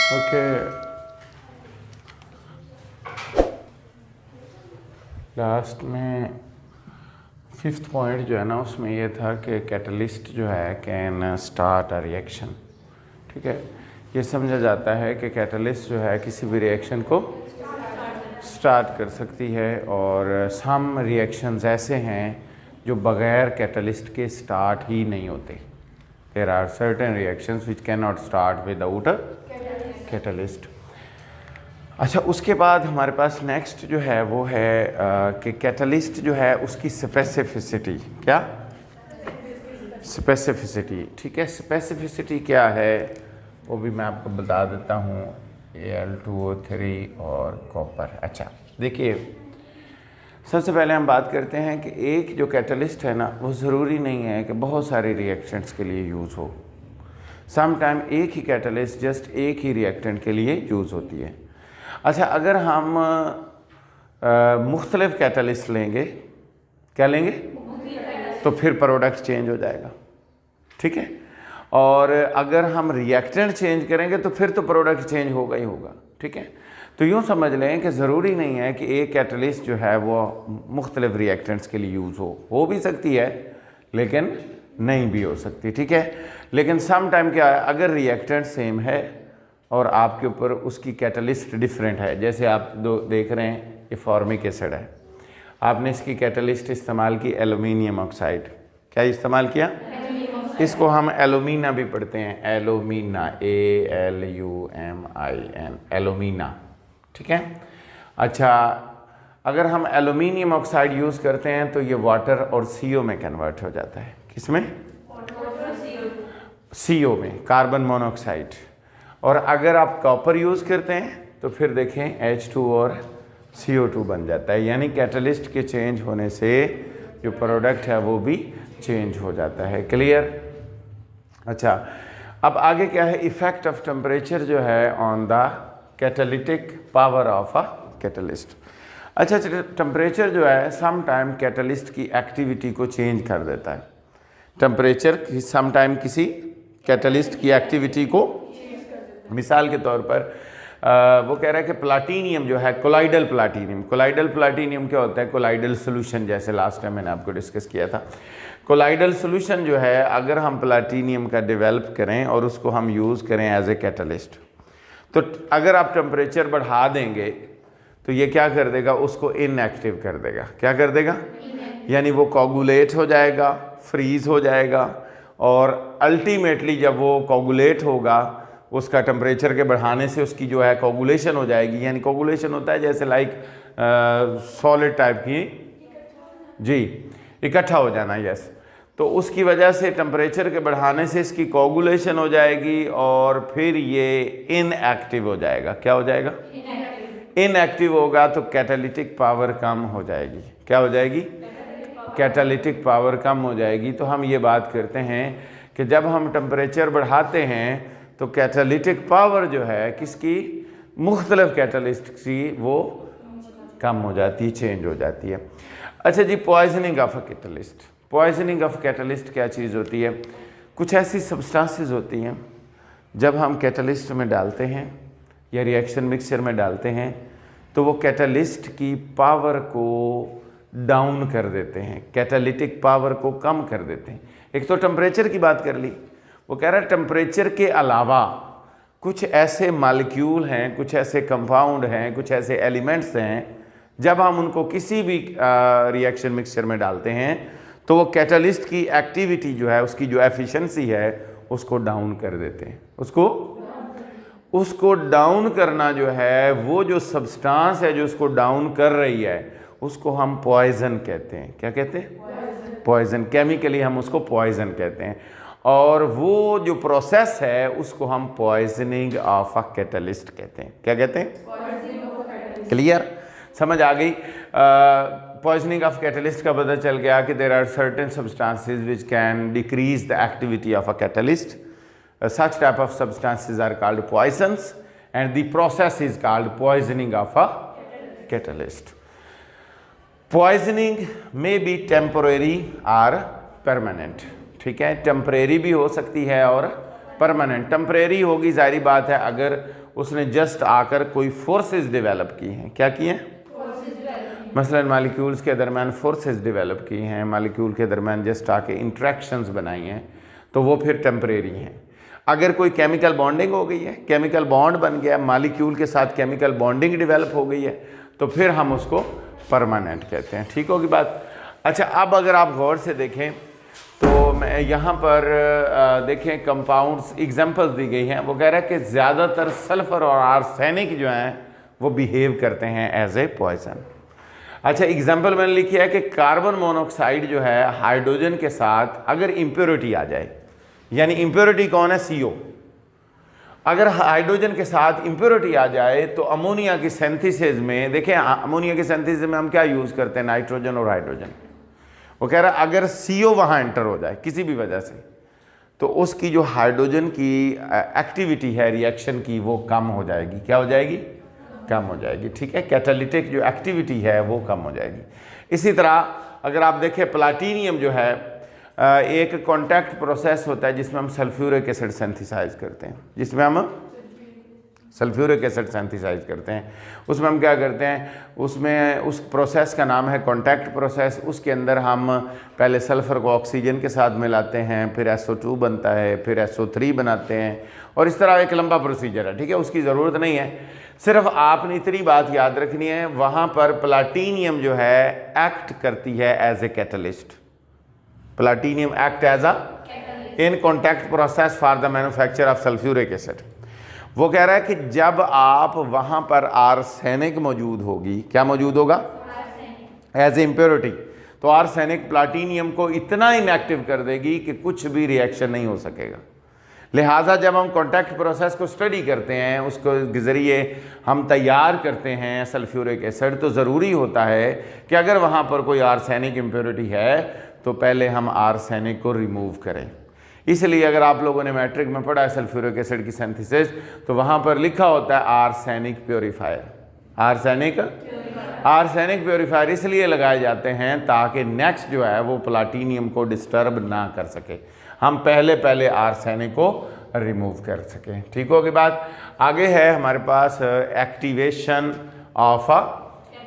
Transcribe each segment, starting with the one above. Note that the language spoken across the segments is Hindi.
ओके, लास्ट में 5th पॉइंट जो है ना उसमें ये था कि कैटलिस्ट जो है कैन स्टार्ट अ रिएक्शन। ठीक है, ये समझा जाता है कि कैटलिस्ट जो है किसी भी रिएक्शन को स्टार्ट कर सकती है, और सम रिएक्शंस ऐसे हैं जो बग़ैर कैटलिस्ट के स्टार्ट ही नहीं होते। There are certain reactions which can not start without a catalyst. अच्छा, उसके बाद हमारे पास नेक्स्ट जो है वो है कि कैटलिस्ट जो है उसकी स्पेसिफिसिटी। क्या स्पेसिफिसिटी? ठीक है, स्पेसिफिसिटी क्या है वो भी मैं आपको बता देता हूँ। Al2O3 और कॉपर। अच्छा देखिए, सबसे पहले हम बात करते हैं कि एक जो कैटलिस्ट है ना वो ज़रूरी नहीं है कि बहुत सारे रिएक्टेंट्स के लिए यूज़ हो। सम टाइम एक ही कैटलिस्ट जस्ट एक ही रिएक्टेंट के लिए यूज़ होती है। अच्छा, अगर हम मुख्तलिफ कैटलिस्ट लेंगे, क्या लेंगे, तो फिर प्रोडक्ट चेंज हो जाएगा। ठीक है, और अगर हम रिएक्टेंट चेंज करेंगे तो फिर तो प्रोडक्ट चेंज होगा ही होगा। ठीक है, तो यूँ समझ लें कि ज़रूरी नहीं है कि एक कैटलिस्ट जो है वो मुख्तलिफ रिएक्टेंट्स के लिए यूज़ हो भी सकती है लेकिन नहीं भी हो सकती। ठीक है, लेकिन सम टाइम क्या है, अगर रिएक्टेंट सेम है और आपके ऊपर उसकी कैटलिस्ट डिफरेंट है, जैसे आप देख रहे हैं ये फॉर्मिक एसिड है, आपने इसकी कैटलिस्ट इस्तेमाल की एल्यूमिनियम ऑक्साइड। क्या इस्तेमाल किया? इसको हम एलुमिना भी पढ़ते हैं, एलुमिना, ALUMIN, एलुमिना। ठीक है, अच्छा अगर हम एल्यूमिनियम ऑक्साइड यूज़ करते हैं तो ये वाटर और CO में कन्वर्ट हो जाता है। किसमें? CO में, कार्बन मोनोऑक्साइड। और अगर आप कॉपर यूज़ करते हैं तो फिर देखें H2 और CO2 बन जाता है। यानी कैटलिस्ट के चेंज होने से जो प्रोडक्ट है वो भी चेंज हो जाता है। क्लियर? अच्छा, अब आगे क्या है, इफेक्ट ऑफ टेम्परेचर जो है on the catalytic power of a catalyst. अच्छा, टेम्परेचर जो है सम टाइम कैटलिस्ट की एक्टिविटी को चेंज कर देता है। टेम्परेचर सम टाइम किसी कैटलिस्ट की एक्टिविटी को, मिसाल के तौर पर वो कह रहा है कि प्लाटीनियम जो है, कोलाइडल प्लाटीनियम। कोलाइडल प्लाटीनियम क्या होता है? कोलाइडल सोल्यूशन, जैसे लास्ट टाइम मैंने आपको डिस्कस किया था। कोलाइडल सोल्यूशन जो है, अगर हम प्लाटीनियम का डेवलप करें और उसको हम यूज़ करें एज ए कैटलिस्ट, तो अगर आप टेम्परेचर बढ़ा देंगे तो ये क्या कर देगा, उसको इनएक्टिव कर देगा। क्या कर देगा? यानी वो कोगुलेट हो जाएगा, फ्रीज हो जाएगा, और अल्टीमेटली जब वो कोगुलेट होगा उसका टेम्परेचर के बढ़ाने से उसकी जो है कोगुलेशन हो जाएगी। यानी कोगुलेशन होता है जैसे लाइक सॉलिड टाइप की, जी, इकट्ठा हो जाना, यस। तो उसकी वजह से टेम्परेचर के बढ़ाने से इसकी कोगुलेशन हो जाएगी और फिर ये इनएक्टिव हो जाएगा। क्या हो जाएगा? इनएक्टिव होगा तो कैटालिटिक पावर कम हो जाएगी। क्या हो जाएगी? कैटालिटिक पावर कम हो जाएगी। तो हम ये बात करते हैं कि जब हम टेम्परेचर बढ़ाते हैं तो कैटालिटिक पावर जो है किसकी, मुख्तलिफ कैटलिस्ट की, वो कम हो जाती है, चेंज हो जाती है। अच्छा जी, poisoning of a catalyst. Poisoning of catalyst क्या चीज़ होती है? कुछ ऐसी सब्सटेंसेस होती हैं जब हम कैटलिस्ट में डालते हैं या रिएक्शन मिक्सचर में डालते हैं तो वो कैटलिस्ट की पावर को डाउन कर देते हैं, कैटालिटिक पावर को कम कर देते हैं। एक तो टेम्परेचर की बात कर ली, वो कह रहा है टेम्परेचर के अलावा कुछ ऐसे मॉलिक्यूल हैं, कुछ ऐसे कंपाउंड हैं, कुछ ऐसे एलिमेंट्स हैं, जब हम उनको किसी भी रिएक्शन मिक्सचर में डालते हैं तो वो कैटलिस्ट की एक्टिविटी जो है, उसकी जो एफिशिएंसी है, उसको डाउन कर देते हैं। उसको डाउन करना जो है, वो जो सब्सटेंस है जो उसको डाउन कर रही है, उसको हम पॉइजन कहते हैं। क्या कहते हैं? पॉइजन। केमिकली हम उसको पॉइजन कहते हैं। और वो जो प्रोसेस है उसको हम पॉइजनिंग ऑफ अ कैटलिस्ट कहते हैं। क्या कहते हैं? क्लियर? समझ आ गई? पॉइजनिंग ऑफ कैटलिस्ट का पता चल गया कि there are certain substances which can decrease the activity of a catalyst. such type of substances are called poisons and the process is called poisoning of a catalyst. Poisoning may be temporary or permanent. ठीक है, टेम्परेरी भी हो सकती है और परमानेंट। टेम्परेरी होगी, जाहिर बात है, अगर उसने जस्ट आकर कोई फोर्सेस डेवलप की हैं। क्या की हैं? मसलन मालिक्यूल्स के दरमियान फोर्सेस डेवलप की हैं, मालिक्यूल के दरमियान जस्ट आके इंट्रैक्शंस बनाई हैं, तो वो फिर टेम्परेरी हैं। अगर कोई केमिकल बॉन्डिंग हो गई है, केमिकल बॉन्ड बन गया, मालिक्यूल के साथ केमिकल बॉन्डिंग डेवलप हो गई है, तो फिर हम उसको परमानेंट कहते हैं। ठीक होगी बात? अच्छा, अब अगर आप गौर से देखें तो मैं यहाँ पर देखें कंपाउंड्स एग्जांपल्स दी गई हैं। वो कह रहा है कि ज़्यादातर सल्फ़र और आर्सेनिक जो हैं वो बिहेव करते हैं एज ए पॉइजन। अच्छा, एग्जांपल मैंने लिखी है कि कार्बन मोनोऑक्साइड जो है हाइड्रोजन के साथ अगर इम्प्योरिटी आ जाए, यानी इम्प्योरिटी कौन है? CO। अगर हाइड्रोजन के साथ इम्प्योरिटी आ जाए तो अमोनिया की सिंथेसिस में, देखें अमोनिया की सिंथेसिस में हम क्या यूज़ करते हैं? नाइट्रोजन और हाइड्रोजन। वो कह रहा है अगर CO वहाँ एंटर हो जाए किसी भी वजह से, तो उसकी जो हाइड्रोजन की एक्टिविटी है रिएक्शन की, वो कम हो जाएगी। क्या हो जाएगी? कम हो जाएगी। ठीक है, कैटालिटिक जो एक्टिविटी है वो कम हो जाएगी। इसी तरह अगर आप देखें प्लाटीनियम जो है एक कॉन्टैक्ट प्रोसेस होता है जिसमें हम सल्फ्यूरिक एसिड सिंथेसाइज करते हैं, जिसमें हम सल्फ्यूरिक एसिड सिंथेसाइज करते हैं। उसमें हम क्या करते हैं? उसमें उस प्रोसेस का नाम है कॉन्टैक्ट प्रोसेस। उसके अंदर हम पहले सल्फ़र को ऑक्सीजन के साथ मिलाते हैं, फिर SO2 बनता है, फिर SO3 बनाते हैं, और इस तरह एक लंबा प्रोसीजर है। ठीक है, उसकी ज़रूरत नहीं है, सिर्फ आपने इतनी बात याद रखनी है, वहाँ पर प्लाटीनियम जो है एक्ट करती है as a catalyst. Platinum act as a in contact process for the manufacture of sulphuric acid. वो कह रहा है कि जब आप वहाँ पर आर्सेनिक मौजूद होगी, क्या मौजूद होगा? एज ए इम्प्योरिटी, तो आर्सेनिक प्लाटीनियम को इतना इनएक्टिव कर देगी कि कुछ भी रिएक्शन नहीं हो सकेगा। लिहाजा जब हम कॉन्टैक्ट प्रोसेस को स्टडी करते हैं, उसको के ज़रिए हम तैयार करते हैं सल्फ्यूरिक एसिड, तो ज़रूरी होता है कि अगर वहाँ पर कोई आर्सेनिक इम्प्योरिटी है तो पहले हम आर्सेनिक को रिमूव करें। इसलिए अगर आप लोगों ने मैट्रिक में पढ़ा है सल्फ्यूरिक एसिड की सिंथेसिस, तो वहाँ पर लिखा होता है आर्सेनिक प्योरीफायर। आर्सेनिक प्योरीफायर इसलिए लगाए जाते हैं ताकि नेक्स्ट जो है वो प्लाटीनियम को डिस्टर्ब ना कर सके, हम पहले आर्सेनिक को रिमूव कर सकें। ठीक होगी बात? आगे है हमारे पास एक्टिवेशन ऑफ अ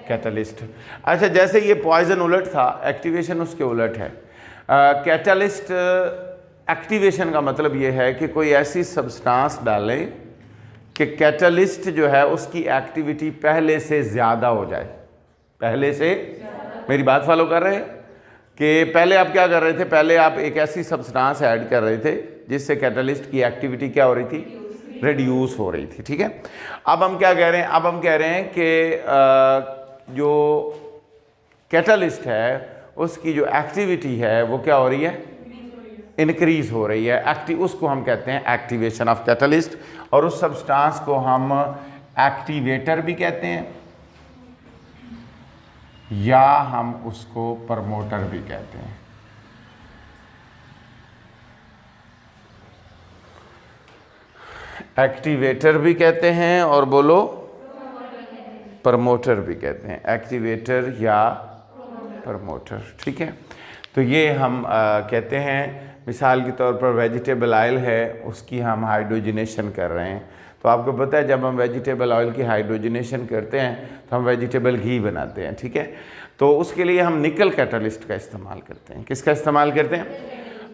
कैटलिस्ट। अच्छा, जैसे ये पॉइजन उलट था, एक्टिवेशन उसके उलट है। कैटलिस्ट एक्टिवेशन का मतलब ये है कि कोई ऐसी सब्सटेंस डालें कि कैटलिस्ट जो है उसकी एक्टिविटी पहले से ज़्यादा हो जाए। पहले से, मेरी बात फॉलो कर रहे हैं कि पहले आप क्या कर रहे थे? पहले आप एक ऐसी सब्सटेंस ऐड कर रहे थे जिससे कैटलिस्ट की एक्टिविटी क्या हो रही थी? रिड्यूस हो रही थी। ठीक है, अब हम क्या कह रहे हैं? अब हम कह रहे हैं कि जो कैटलिस्ट है उसकी जो एक्टिविटी है वो क्या हो रही है? इंक्रीज हो रही है। उसको हम कहते हैं एक्टिवेशन ऑफ कैटलिस्ट, और उस सब्सटेंस को हम एक्टिवेटर भी कहते हैं या हम उसको प्रमोटर भी कहते हैं। एक्टिवेटर भी कहते हैं और बोलो प्रमोटर भी कहते हैं, एक्टिवेटर या प्रमोटर। ठीक है, तो ये हम कहते हैं। मिसाल के तौर पर वेजिटेबल ऑयल है, उसकी हम हाइड्रोजनेशन कर रहे हैं, तो आपको पता है जब हम वेजिटेबल ऑयल की हाइड्रोजनेशन करते हैं तो हम वेजिटेबल घी बनाते हैं। ठीक है, तो उसके लिए हम निकल कैटलिस्ट का इस्तेमाल करते हैं। किसका इस्तेमाल करते हैं?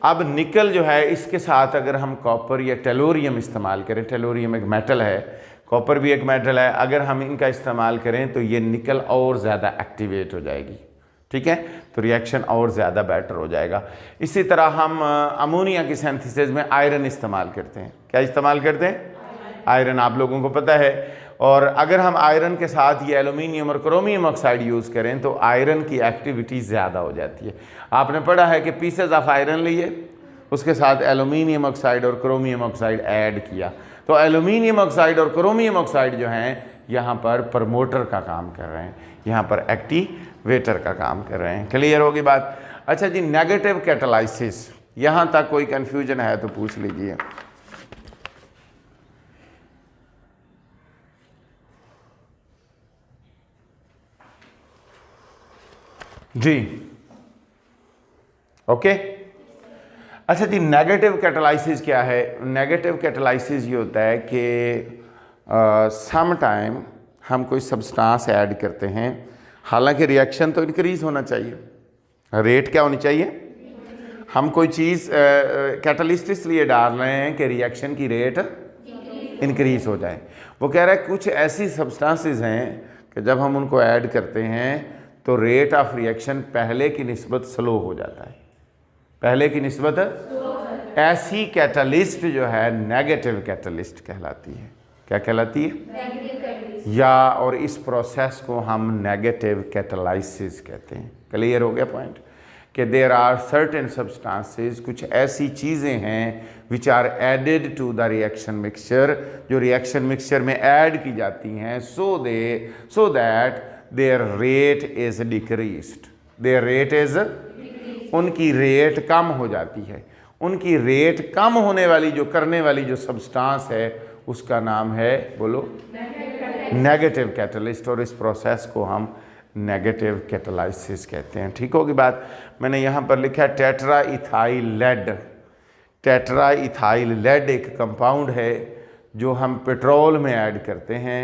अब निकल जो है, इसके साथ अगर हम कॉपर या टेलोरियम इस्तेमाल करें, टेलोरियम एक मेटल है, कॉपर भी एक मेटल है, अगर हम इनका इस्तेमाल करें तो ये निकल और ज़्यादा एक्टिवेट हो जाएगी। ठीक है, तो रिएक्शन और ज़्यादा बेटर हो जाएगा। इसी तरह हम अमोनिया की सिंथेसिस में आयरन इस्तेमाल करते हैं। क्या इस्तेमाल करते हैं? आयरन, आप लोगों को पता है। और अगर हम आयरन के साथ ये एल्यूमिनियम और क्रोमियम ऑक्साइड यूज़ करें तो आयरन की एक्टिविटी ज़्यादा हो जाती है। आपने पढ़ा है कि पीसेज ऑफ आयरन लिए, उसके साथ एल्यूमिनियम ऑक्साइड और क्रोमियम ऑक्साइड ऐड किया, तो एल्यूमिनियम ऑक्साइड और क्रोमियम ऑक्साइड जो हैं यहाँ पर प्रमोटर का काम कर रहे हैं, यहाँ पर एक्टिवेटर का काम कर रहे हैं। क्लियर होगी बात? अच्छा जी, नेगेटिव कैटालाइसिस, यहाँ तक कोई कन्फ्यूजन है तो पूछ लीजिए। जी ओके। अच्छा जी, नेगेटिव कैटालाइसिस क्या है? नेगेटिव कैटालाइसिस ये होता है कि सम टाइम हम कोई सब्सटेंस ऐड करते हैं, हालांकि रिएक्शन तो इंक्रीज होना चाहिए, रेट क्या होनी चाहिए, हम कोई चीज़ कैटलिस्ट इसलिए डाल रहे हैं कि रिएक्शन की रेट इंक्रीज हो जाए। वो कह रहा है कुछ ऐसी सब्सटेंसेस हैं कि जब हम उनको ऐड करते हैं तो रेट ऑफ रिएक्शन पहले की निस्बत स्लो हो जाता है, पहले की निस्बत। ऐसी कैटलिस्ट जो है नेगेटिव कैटलिस्ट कहलाती है। क्या कहलाती है? या और इस प्रोसेस को हम नेगेटिव कैटलाइसिस कहते हैं। क्लियर हो गया पॉइंट कि देयर आर सर्टेन सब्सटेंसेस, कुछ ऐसी चीज़ें हैं which are added to the reaction mixture, जो रिएक्शन मिक्सचर में ऐड की जाती हैं, so that their rate is decreased, their rate is, उनकी रेट कम हो जाती है। उनकी रेट कम होने वाली जो करने वाली जो सब्सटेंस है उसका नाम है, बोलो, नेगेटिव कैटलिस्ट, और इस प्रोसेस को हम नेगेटिव कैटलाइसिस कहते हैं। ठीक होगी बात। मैंने यहाँ पर लिखा है tetra ethyl lead. Tetra ethyl lead एक कंपाउंड है जो हम पेट्रोल में ऐड करते हैं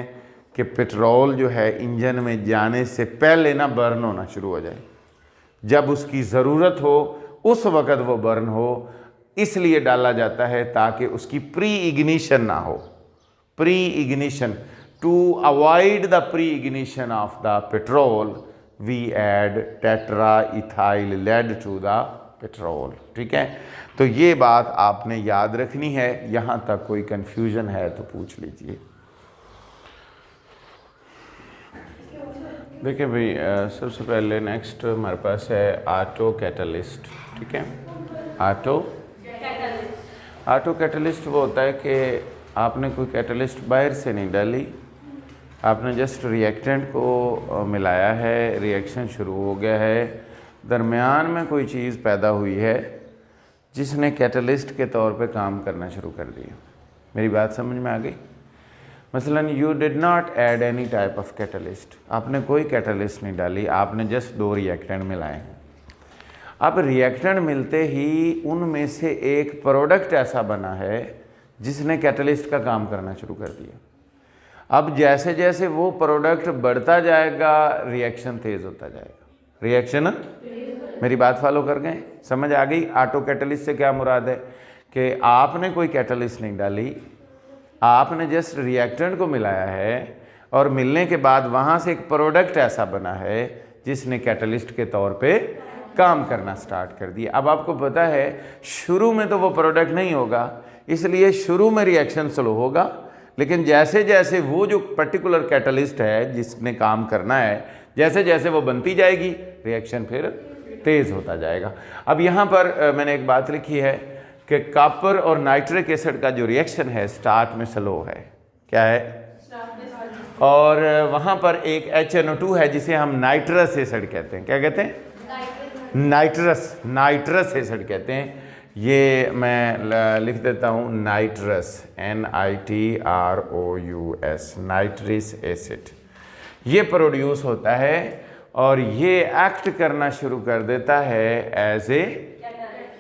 कि पेट्रोल जो है इंजन में जाने से पहले ना बर्न होना शुरू हो जाए, जब उसकी ज़रूरत हो उस वक़्त वो बर्न हो, इसलिए डाला जाता है ताकि उसकी प्री इग्निशन ना हो। Pre ignition, to avoid the pre ignition of the petrol we add tetra ethyl lead to the petrol. ठीक है, तो ये बात आपने याद रखनी है। यहाँ तक कोई कन्फ्यूजन है तो पूछ लीजिए। देखिए भाई, सबसे पहले नेक्स्ट हमारे पास है ऑटो कैटलिस्ट। ठीक है, ऑटो कैटलिस्ट वो होता है कि आपने कोई कैटलिस्ट बाहर से नहीं डाली, आपने जस्ट रिएक्टेंट को मिलाया है, रिएक्शन शुरू हो गया है, दरमियान में कोई चीज़ पैदा हुई है जिसने कैटलिस्ट के तौर पे काम करना शुरू कर दिया। मेरी बात समझ में आ गई? मसलन you did not add any type of catalyst, आपने कोई कैटलिस्ट नहीं डाली, आपने जस्ट दो रिएक्टेंट मिलाए। अब रिएक्टेंट मिलते ही उनमें से एक प्रोडक्ट ऐसा बना है जिसने कैटलिस्ट का काम करना शुरू कर दिया। अब जैसे जैसे वो प्रोडक्ट बढ़ता जाएगा रिएक्शन तेज़ होता जाएगा। रिएक्शन, मेरी बात फॉलो कर गए? समझ आ गई? ऑटो कैटलिस्ट से क्या मुराद है कि आपने कोई कैटलिस्ट नहीं डाली, आपने जस्ट रिएक्टेंट को मिलाया है और मिलने के बाद वहाँ से एक प्रोडक्ट ऐसा बना है जिसने कैटलिस्ट के तौर पे काम करना स्टार्ट कर दिया। अब आपको पता है शुरू में तो वो प्रोडक्ट नहीं होगा, इसलिए शुरू में रिएक्शन स्लो होगा, लेकिन जैसे जैसे वो जो पर्टिकुलर कैटलिस्ट है जिसने काम करना है, जैसे जैसे वो बनती जाएगी रिएक्शन फिर तेज़ होता जाएगा। अब यहाँ पर मैंने एक बात लिखी है कि कॉपर और नाइट्रिक एसिड का जो रिएक्शन है स्टार्ट में स्लो है। क्या है? और वहाँ पर एक HNO2 है जिसे हम नाइट्रस एसिड कहते हैं। क्या कहते हैं? नाइट्रस एसिड कहते हैं। ये मैं लिख देता हूँ नाइट्रस, NITROUS, नाइट्रिस एसिड। ये प्रोड्यूस होता है और ये एक्ट करना शुरू कर देता है एज ए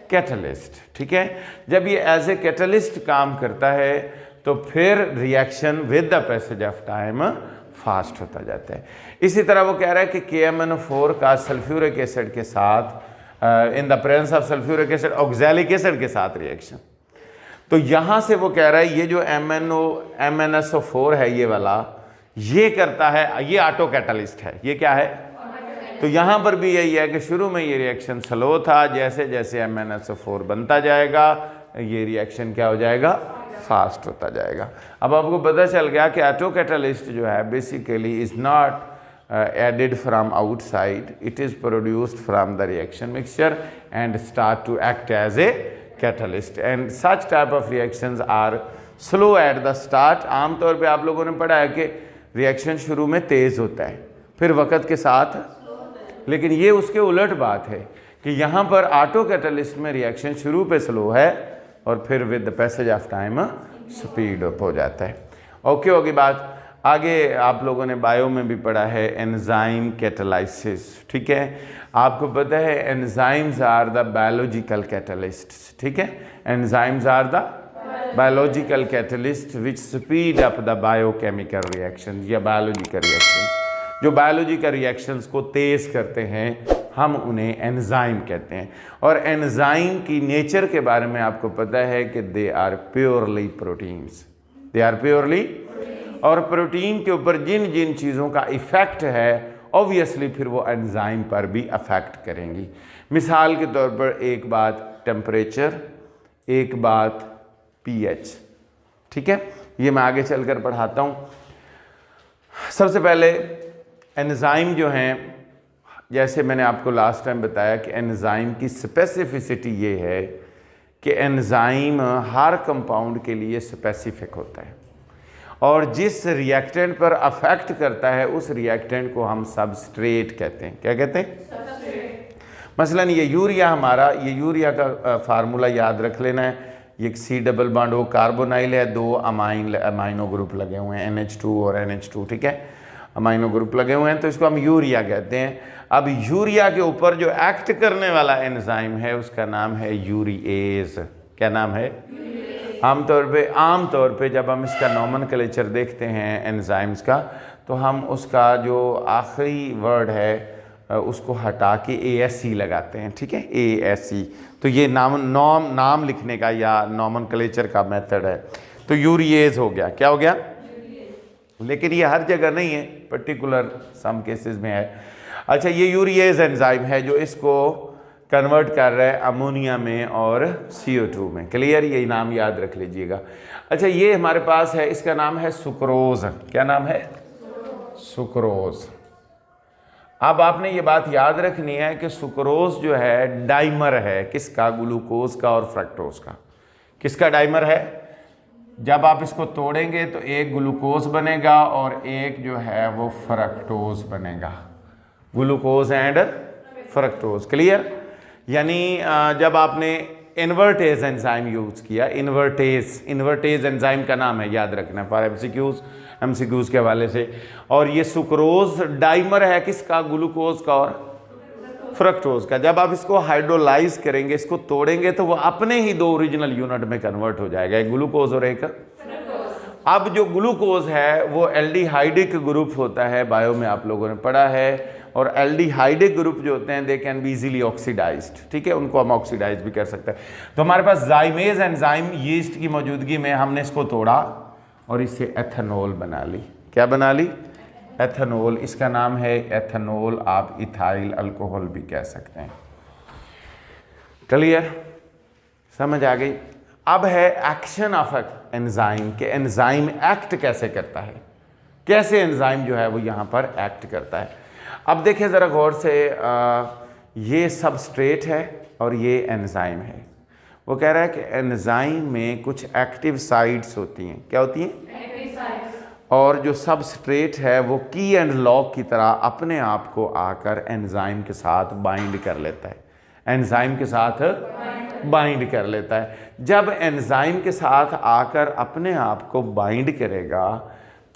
कैटलिस्ट। ठीक है, जब ये एज ए कैटलिस्ट काम करता है तो फिर reaction with the passage of time fast होता जाता है। इसी तरह वो कह रहा है कि KMnO4 का सल्फ्यूरिक एसिड के साथ in the presence of sulphuric acid oxalic acid के साथ रिएक्शन। तो यहाँ से वो कह रहा है ये जो MnSO4 है ये वाला, ये करता है, ये ऑटो कैटलिस्ट है। ये क्या है? तो यहाँ पर भी यही है कि शुरू में ये रिएक्शन स्लो था, जैसे जैसे MnSO4 बनता जाएगा ये रिएक्शन क्या हो जाएगा? फास्ट होता जाएगा। अब आपको पता चल गया कि ऑटो कैटलिस्ट जो है basically is not added from outside, it is produced from the reaction mixture and start to act as a catalyst, and such type of reactions are slow at the start। आमतौर पे आप लोगों ने पढ़ा है कि रिएक्शन शुरू में तेज़ होता है फिर वक़्त के साथ, लेकिन ये उसके उलट बात है कि यहाँ पर ऑटो कैटलिस्ट में रिएक्शन शुरू पे स्लो है और फिर with the passage of time speed up हो जाता है। ओके होगी बात। आगे आप लोगों ने बायो में भी पढ़ा है एंजाइम कैटलाइसिस। ठीक है, आपको पता है enzymes are the biological catalysts. ठीक है, enzymes are the biological catalyst which speed up the biochemical reaction या बायोलॉजिकल रिएक्शन। जो बायोलॉजिकल रिएक्शंस को तेज़ करते हैं हम उन्हें एंजाइम कहते हैं। और एंजाइम की नेचर के बारे में आपको पता है कि they are purely proteins, they are purely, और प्रोटीन के ऊपर जिन जिन चीज़ों का इफ़ेक्ट है ऑब्वियसली फिर वो एंजाइम पर भी अफेक्ट करेंगी। मिसाल के तौर पर एक बात टेम्परेचर, एक बात पीएच, ठीक है, ये मैं आगे चलकर पढ़ाता हूँ। सबसे पहले एंजाइम जो हैं, जैसे मैंने आपको लास्ट टाइम बताया कि एंजाइम की स्पेसिफिसिटी ये है कि एंजाइम हर कंपाउंड के लिए स्पेसिफिक होता है और जिस रिएक्टेंट पर अफेक्ट करता है उस रिएक्टेंट को हम सबस्ट्रेट कहते हैं। क्या कहते हैं? सबस्ट्रेट। मसलन ये यूरिया हमारा, ये यूरिया का फार्मूला याद रख लेना है। ये C double bond O carbonyl है, 2 अमाइनो ग्रुप लगे हुए हैं NH2 और NH2, ठीक है, अमाइनो ग्रुप लगे हुए हैं तो इसको हम यूरिया कहते हैं। अब यूरिया के ऊपर जो एक्ट करने वाला एंजाइम है उसका नाम है यूरिएज। क्या नाम है? आमतौर पे जब हम इसका नॉमेनक्लेचर देखते हैं एंजाइम्स का तो हम उसका जो आखिरी वर्ड है उसको हटा के ASC लगाते हैं, ठीक है, ASC। तो ये नाम लिखने का या नॉमेनक्लेचर का मेथड है। तो यूरिएज हो गया। क्या हो गया? लेकिन ये हर जगह नहीं है, पर्टिकुलर सम केसेस में है। अच्छा, ये यूरिएज एंजाइम है जो इसको कन्वर्ट कर रहा है अमोनिया में और CO2 में। क्लियर? ये नाम याद रख लीजिएगा। अच्छा, ये हमारे पास है, इसका नाम है सुक्रोज। क्या नाम है? सुक्रोज। अब आपने ये बात याद रखनी है कि सुक्रोज जो है डाइमर है, किसका? ग्लूकोज का और फ्रक्टोज का। किसका डाइमर है? जब आप इसको तोड़ेंगे तो एक ग्लूकोज बनेगा और एक जो है वो फ्रक्टोज बनेगा। Glucose and fructose. क्लियर? यानी जब आपने इन्वर्टेज एंजाइम यूज किया, इन्वर्टेज एंजाइम का नाम है, याद रखना फॉर एमसीक्यूज के हवाले से। और ये सुक्रोज डाइमर है किसका? ग्लूकोज का और फ्रक्टोज का। जब आप इसको हाइड्रोलाइज करेंगे, इसको तोड़ेंगे तो वो अपने ही 2 ओरिजिनल यूनिट में कन्वर्ट हो जाएगा, एक ग्लूकोज और एक अब जो ग्लूकोज है वो एल्डिहाइडिक ग्रुप होता है, बायो में आप लोगों ने पढ़ा है। और एल्डिहाइडिक ग्रुप जो होते हैं they can be easily oxidised, ठीक है, उनको हम ऑक्सीडाइज भी कर सकते हैं। तो हमारे पास जाइमेज एंजाइम यीस्ट की मौजूदगी में हमने इसको तोड़ा और इससे एथेनॉल बना ली। क्या बना ली? एथेनॉल। इसका नाम है एथेनॉल, आप इथाइल अल्कोहल भी कह सकते हैं। क्लियर? समझ आ गई? अब है एक्शन ऑफ एंजाइम, के एंजाइम एक्ट कैसे करता है, कैसे एंजाइम जो है वो यहाँ पर एक्ट करता है। अब देखिए ज़रा गौर से, ये सबस्ट्रेट है और ये एंजाइम है। वो कह रहा है कि एंजाइम में कुछ एक्टिव साइट्स होती हैं। क्या होती हैं? Active sites. और जो सबस्ट्रेट है वो की एंड लॉक की तरह अपने आप को आकर एंजाइम के साथ बाइंड कर लेता है, एंजाइम के साथ बाइंड कर लेता है। जब एंजाइम के साथ आकर अपने आप को बाइंड करेगा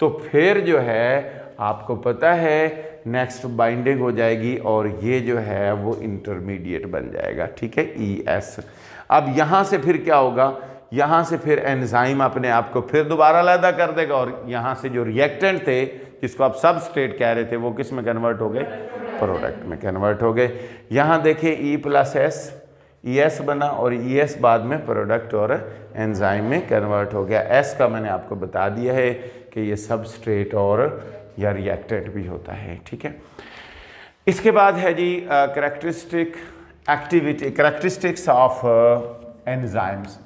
तो फिर जो है आपको पता है नेक्स्ट बाइंडिंग हो जाएगी और ये जो है वो इंटरमीडिएट बन जाएगा, ठीक है, ES। अब यहाँ से फिर क्या होगा? यहाँ से फिर एंजाइम अपने आप को फिर दोबारा अलग कर देगा और यहाँ से जो रिएक्टेंट थे जिसको आप सबस्ट्रेट कह रहे थे वो किस में कन्वर्ट हो गए? प्रोडक्ट में कन्वर्ट हो गए। यहाँ देखिए E+S, ES बना और ES बाद में प्रोडक्ट और एंजाइम में कन्वर्ट हो गया। S का मैंने आपको बता दिया है कि ये सबस्ट्रेट और या रिएक्टेंट भी होता है, ठीक है। इसके बाद है जी कैरेक्टरिस्टिक्स ऑफ एंजाइम्स।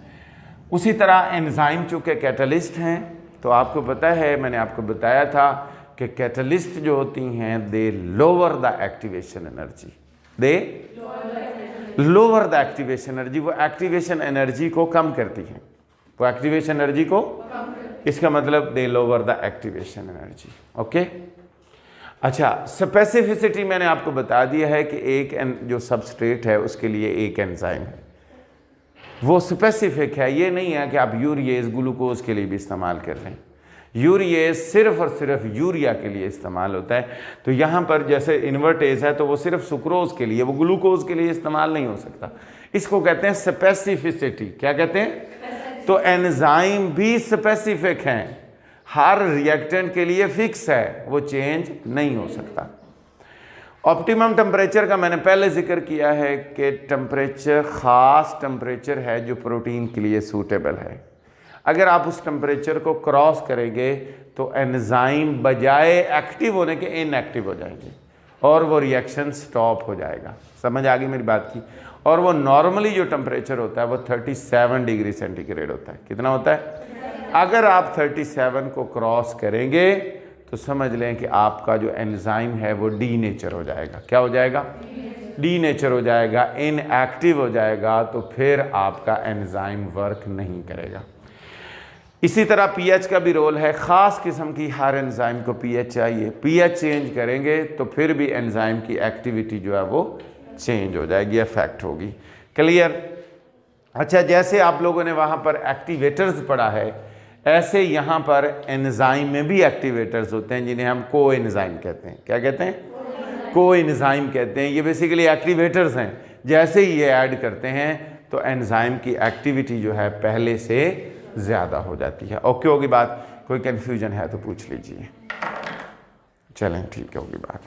उसी तरह एंजाइम चूँकि कैटलिस्ट हैं तो आपको पता है, मैंने आपको बताया था कि कैटलिस्ट जो होती हैं they lower the activation energy, they lower the activation energy, वो एक्टिवेशन एनर्जी को कम करती हैं, वो एक्टिवेशन एनर्जी को, इसका मतलब they lower the activation energy. Okay, अच्छा, स्पेसिफिसिटी मैंने आपको बता दिया है कि एक जो सबस्ट्रेट है उसके लिए एक एंजाइम है, वो स्पेसिफिक है। ये नहीं है कि आप यूरिएज ग्लूकोज के लिए भी इस्तेमाल कर रहे हैं, यूरिएज सिर्फ और सिर्फ यूरिया के लिए इस्तेमाल होता है। तो यहाँ पर जैसे इन्वर्टेज है तो वो सिर्फ सुक्रोज के लिए, वो ग्लूकोज के लिए इस्तेमाल नहीं हो सकता। इसको कहते हैं स्पेसिफिसिटी। क्या कहते हैं? तो एंजाइम भी स्पेसिफिक हैं, हर रिएक्टेंट के लिए फिक्स है, वो चेंज नहीं हो सकता। ऑप्टिमम टेम्परेचर का मैंने पहले जिक्र किया है कि टेम्परेचर ख़ास टेम्परेचर है जो प्रोटीन के लिए सूटेबल है। अगर आप उस टेम्परेचर को क्रॉस करेंगे तो एंजाइम बजाय एक्टिव होने के इनएक्टिव हो जाएंगे और वो रिएक्शन स्टॉप हो जाएगा। समझ आ गई मेरी बात की? और वो नॉर्मली जो टेम्परेचर होता है वो 37 डिग्री सेंटीग्रेड होता है। कितना होता है? अगर आप 37 को क्रॉस करेंगे तो समझ लें कि आपका जो एंजाइम है वो डीनेचर हो जाएगा। क्या हो जाएगा? डीनेचर हो जाएगा, इनएक्टिव हो जाएगा, तो फिर आपका एंजाइम वर्क नहीं करेगा। इसी तरह पीएच का भी रोल है। ख़ास किस्म की हर एंजाइम को पीएच चाहिए। पीएच चेंज करेंगे तो फिर भी एंजाइम की एक्टिविटी जो है वो चेंज हो जाएगी, अफेक्ट होगी। क्लियर? अच्छा, जैसे आप लोगों ने वहाँ पर एक्टिवेटर्स पढ़ा है, ऐसे यहाँ पर एंजाइम में भी एक्टिवेटर्स होते हैं जिन्हें हम को एंजाइम कहते हैं। क्या कहते हैं? को एंजाइम कहते हैं। ये बेसिकली एक्टिवेटर्स हैं। जैसे ही ये ऐड करते हैं तो एंजाइम की एक्टिविटी जो है पहले से ज़्यादा हो जाती है। ओके होगी बात? कोई कन्फ्यूजन है तो पूछ लीजिए। चलें, ठीक होगी बात।